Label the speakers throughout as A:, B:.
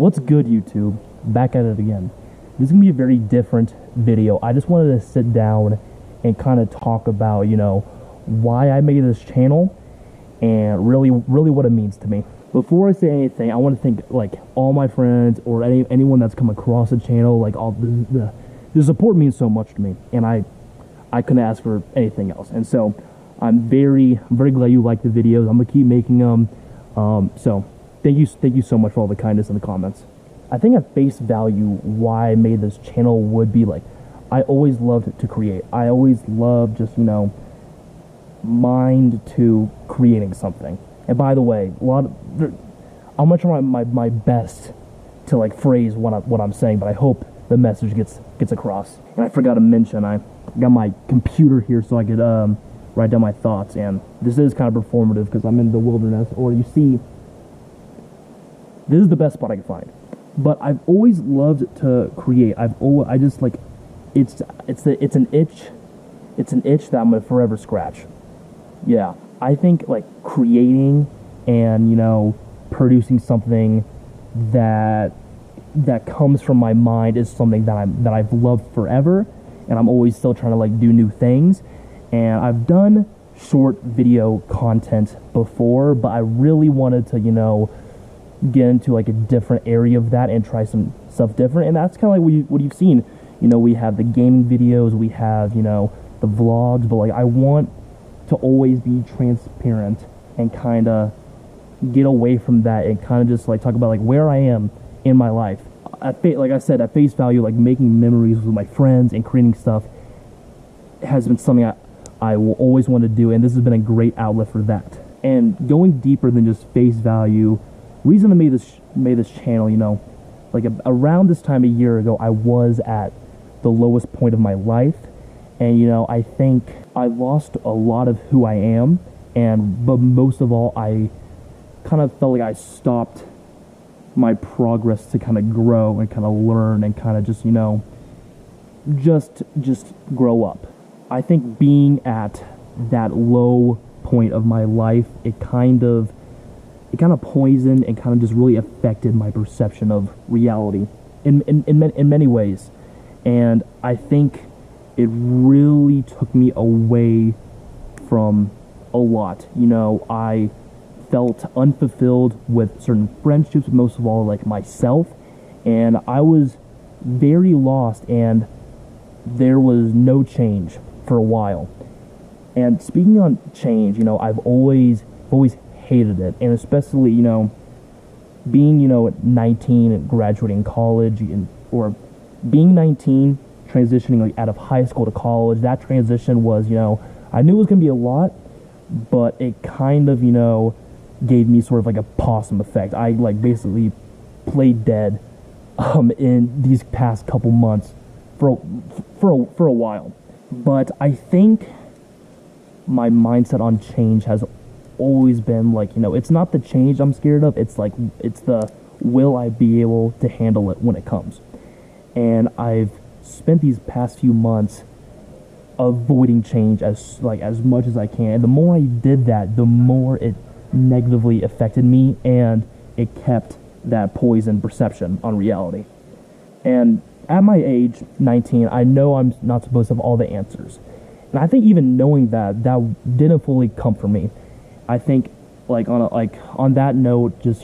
A: What's good, YouTube? Back at it again. This is going to be a very different video. I just wanted to sit down and kind of talk about, why I made this channel and really what it means to me. Before I say anything, I want to thank, all my friends or anyone that's come across the channel. All the support means so much to me, and I couldn't ask for anything else. And so I'm very glad you like the videos. I'm going to keep making them. So thank you so much for all the kindness in the comments. I think at face value, why I made this channel would be I always loved to create. I always loved just, mind to creating something. And by the way, I'm gonna try my best to phrase what I'm saying, but I hope the message gets across. And I forgot to mention, I got my computer here so I could write down my thoughts. And this is kind of performative because I'm in the wilderness, or you see, this is the best spot I can find. But I've always loved to create. It's an itch that I'm gonna forever scratch. Yeah, I think creating and producing something that comes from my mind is something that I've loved forever, and I'm always still trying to do new things. And I've done short video content before, but I really wanted to get into a different area of that and try some stuff different. And that's kind of what you've seen. We have the gaming videos, we have the vlogs, but I want to always be transparent and kind of get away from that and kind of just talk about where I am in my life. Like I said, at face value, making memories with my friends and creating stuff has been something I will always want to do, and this has been a great outlet for that. And going deeper than just face value, reason I made this channel, around this time a year ago, I was at the lowest point of my life, and I think I lost a lot of who I am, but most of all, I kind of felt like I stopped my progress to kind of grow and kind of learn and kind of just just grow up. I think being at that low point of my life, it kind of poisoned and kind of just really affected my perception of reality in many ways. And I think it really took me away from a lot. I felt unfulfilled with certain friendships, most of all myself, and I was very lost, and there was no change for a while. And speaking on change, I've always hated it, and especially being 19 and graduating college, or being 19 transitioning out of high school to college. That transition was I knew it was gonna be a lot, but it kind of gave me sort of a possum effect. I basically played dead in these past couple months for a while. But I think my mindset on change has always been it's not the change I'm scared of, it's the will I be able to handle it when it comes. And I've spent these past few months avoiding change as much as I can, and the more I did that, the more it negatively affected me, and it kept that poison perception on reality. And at my age, 19, I know I'm not supposed to have all the answers, and I think even knowing that didn't fully comfort me. I think on that note, just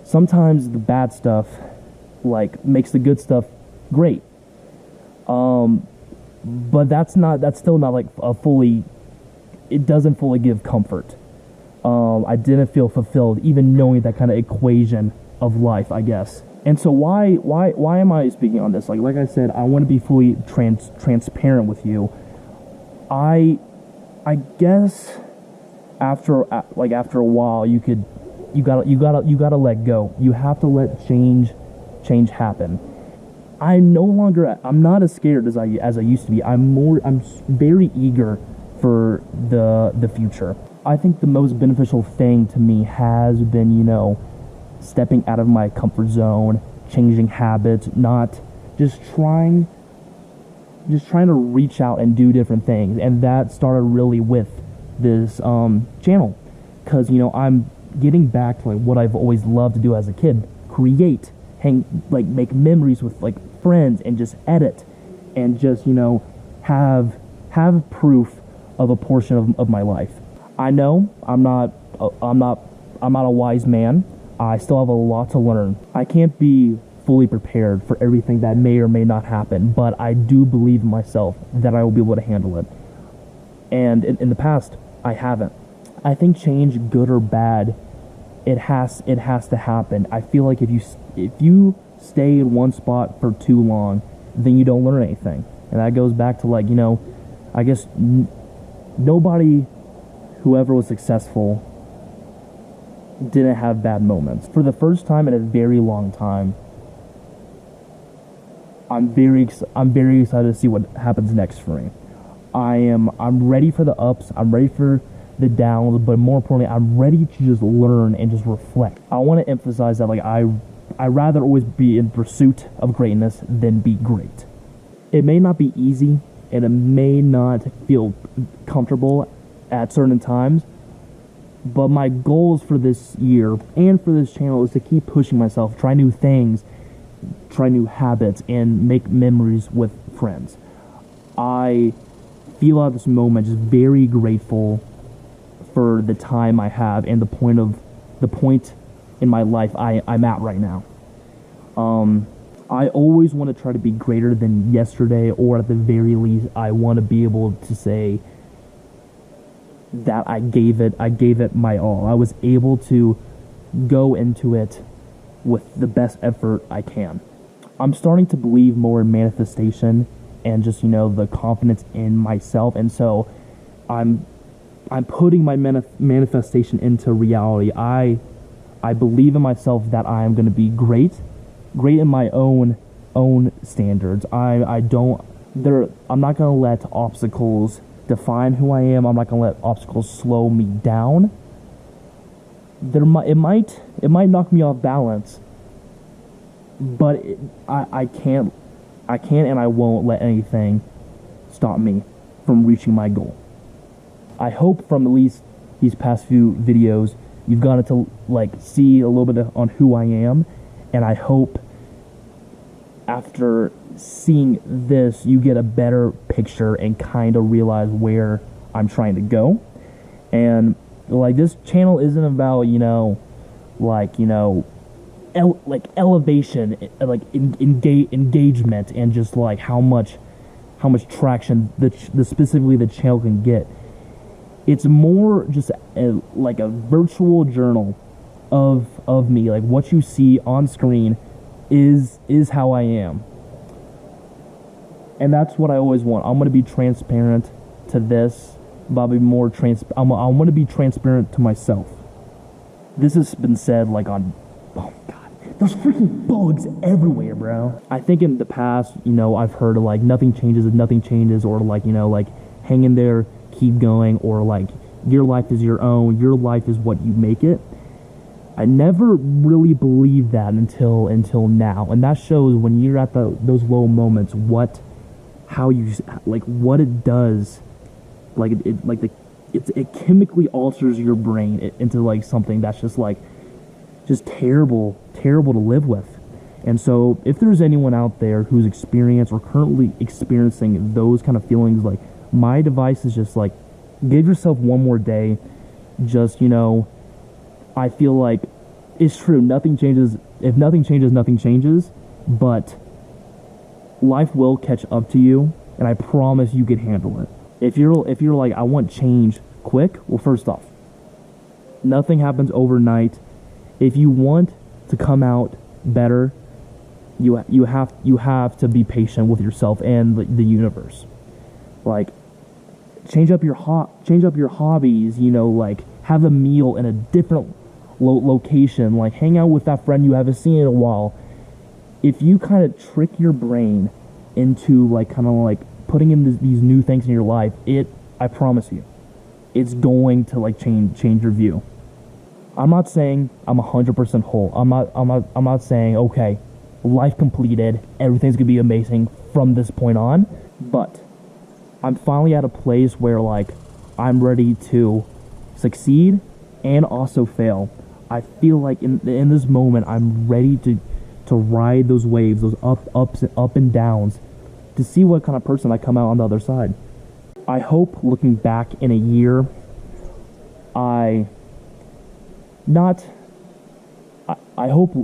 A: sometimes the bad stuff makes the good stuff great. But that's still not a fully, it doesn't fully give comfort. I didn't feel fulfilled even knowing that kind of equation of life, I guess. And so why am I speaking on this? Like I said, I want to be fully transparent with you. I guess after a while, you gotta let go. You have to let change happen. I'm not as scared as I used to be. I'm very eager for the future. I think the most beneficial thing to me has been, stepping out of my comfort zone, changing habits, not just trying to reach out and do different things. And that started really with this channel, because I'm getting back to what I've always loved to do as a kid, create, make memories with like friends, and just edit, and just, you know, have proof of a portion of my life. I know I'm not a wise man. I still have a lot to learn. I can't be fully prepared for everything that may or may not happen, but I do believe in myself that I will be able to handle it. And in the past, I haven't. I think change, good or bad, it has to happen. I feel like if you stay in one spot for too long, then you don't learn anything. And that goes back to, like, you know, I guess nobody, whoever was successful, didn't have bad moments. For the first time in a very long time, I'm very excited to see what happens next for me. I'm ready for the ups, I'm ready for the downs, but more importantly, I'm ready to just learn and just reflect. I want to emphasize that, like, I rather always be in pursuit of greatness than be great. It may not be easy, and it may not feel comfortable at certain times, but my goals for this year and for this channel is to keep pushing myself, try new things, try new habits, and make memories with friends. I feel at this moment just very grateful for the time I have and the point in my life I'm at right now. I always want to try to be greater than yesterday, or at the very least, I want to be able to say that I gave it my all. I was able to go into it with the best effort I can. I'm starting to believe more in manifestation and just, you know, the confidence in myself, and so I'm putting my manifestation into reality. I believe in myself that I am going to be great in my own standards. I'm not going to let obstacles define who I am. I'm not going to let obstacles slow me down. It might knock me off balance, but I can't and I won't let anything stop me from reaching my goal. I hope from at least these past few videos you've gotten to, like, see a little bit on who I am, and I hope after seeing this you get a better picture and kind of realize where I'm trying to go. And, like, this channel isn't about, you know, like, you know, elevation, like engagement, and just like how much traction specifically the channel can get. It's more just like a virtual journal of me. Like, what you see on screen is how I am, and that's what I always want. I'm gonna be transparent to this, but I'll be more I want to be transparent to myself. This has been said, like, on, oh god, there's freaking bugs everywhere, bro. I think in the past, you know, I've heard of, like, nothing changes if nothing changes, or, like, you know, like, hang in there, keep going, or, like, your life is your own, your life is what you make it. I never really believed that until now, and that shows when you're at those low moments what it does, like it chemically alters your brain into, like, something that's just terrible to live with. And so if there's anyone out there who's experienced or currently experiencing those kind of feelings, like, my advice is just, like, give yourself one more day. Just, you know, I feel like it's true, nothing changes. If nothing changes, nothing changes, but life will catch up to you, and I promise you can handle it. If you're like, I want change quick, well, first off, nothing happens overnight. If you want to come out better, you have to be patient with yourself and the universe. Like, change up your hobbies, you know, like, have a meal in a different location, like, hang out with that friend you haven't seen in a while. If you kind of trick your brain into, like, kind of like putting in these new things in your life, I promise you, it's going to, like, change your view. I'm not saying I'm 100% whole. I'm not saying, okay, life completed, everything's gonna be amazing from this point on, but I'm finally at a place where, like, I'm ready to succeed and also fail. I feel like in this moment I'm ready to ride those waves, those up and downs, to see what kind of person I come out on the other side. I hope looking back in a year, I hope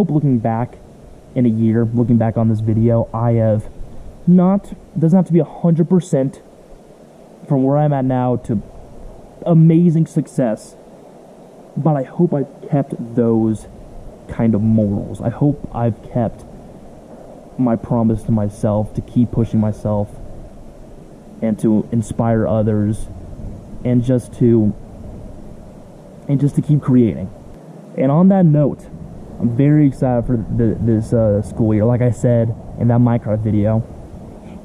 A: looking back in a year, looking back on this video, I have not, doesn't have to be 100% from where I'm at now to amazing success, but I hope I've kept those kind of morals. I hope I've kept my promise to myself to keep pushing myself and to inspire others and just to keep creating. And on that note, I'm very excited for this school year, like I said in that Minecraft video.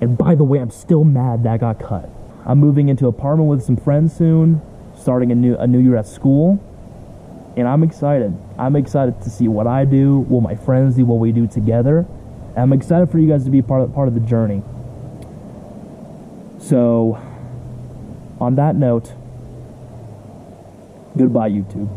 A: And by the way, I'm still mad that got cut. I'm moving into an apartment with some friends soon, starting a new year at school, and I'm excited. I'm excited to see what I do, what my friends do, what we do together. And I'm excited for you guys to be part of the journey. So, on that note, goodbye, YouTube.